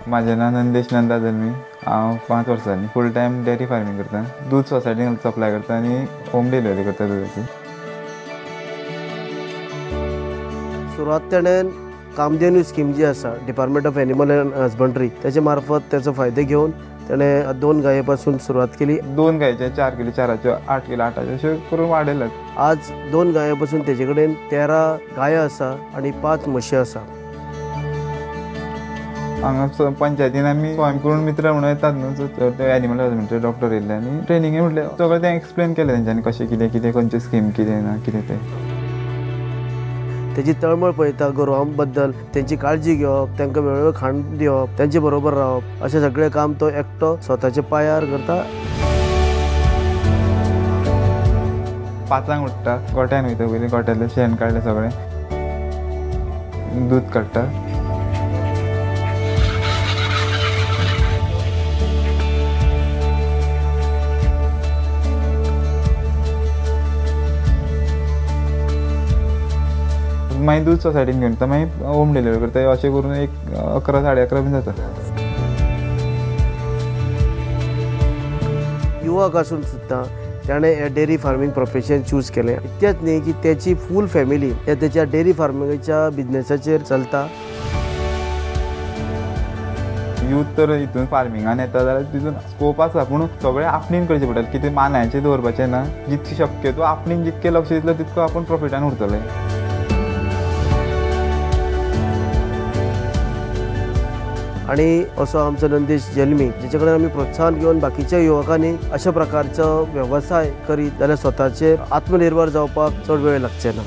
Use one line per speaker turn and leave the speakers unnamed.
माझें नांव नंदेश नंदा जल्मी। हांव 5 वर्सांनी फूल टायम डेरी फार्मिंग करता। दूध सोसायटीन सप्लाय करता आनी होम डिलिव्हरी करता दुधाची।
सुरवात तेणें कामधेनू स्कीम जी आसा department of animal and husbandry त्याच्या मार्फत त्याचो फायदो घेवन तेणें 2 गायेपासून सुरवात केली।
2 गायचे 4 किलो 4च्यो 8 किलो 8च्यो अशें करून वाडयल्यात।
आज 2 गायेपासून तेजे कडेन 13 गायो आसा आनी 5 म्हशी आसा।
हांगा पंचायतीन आमी स्वयंपूर्ण मित्र म्हणून येतात न्हू, ते एनिमल हजबंड्री डॉक्टर येयल्ले आनी ट्रेनिंगे म्हटलें सगळें तें एक्सप्लेन केलें तेंच्यांनी कशें कितें खंयची स्कीम कितें ना कितें तें।
तेजी तळमळ पळयता गोरवां बद्दल, तेंची काळजी घेवप, तांकां वेळोवेळ खाण दिवप, तांचे बरोबर रावप अशें सगळें काम तो एकटो स्वताच्या पांयार करता।
5 उठटा, गोठ्यान वयता, पयलीं गोठ्यातलें शेण काडलें सगळें, दूध काडटा। मागीर दूध सोसायटीन घेवन येता, मागीर होम डिलिव्हरी करता। अशें करून एक 11 साडे 11 बीन जाता।
युवक आसून सुद्दां ताणें हे डेरी फार्मिंग प्रोफेशन चूज केलें। इतकेंच न्ही की त्याची फूल फॅमिली हे त्याच्या डेरी फार्मिंगाच्या बिजनेसाचेर चलता।
यूथ तर हितून फार्मिंगान येता जाल्यार तितून स्कोप आसा, पूण सगळें आपणीन करचें पडटा। कितें मानायचें दवरपाचें ना, जितकें शक्य तो आपणीन जितकें लक्ष दितलो तितको आपूण प्रॉफिटान उरतले।
आणि असो आमचो नंदेश जल्मी, जेचे कडेन आमी प्रोत्साहन घेवन बाकीच्या युवकांनी अशा प्रकारचो वेवसाय करीत जाल्यार स्वताचेर आत्मनिर्भर जावपाक चड वेळ लागचे ना।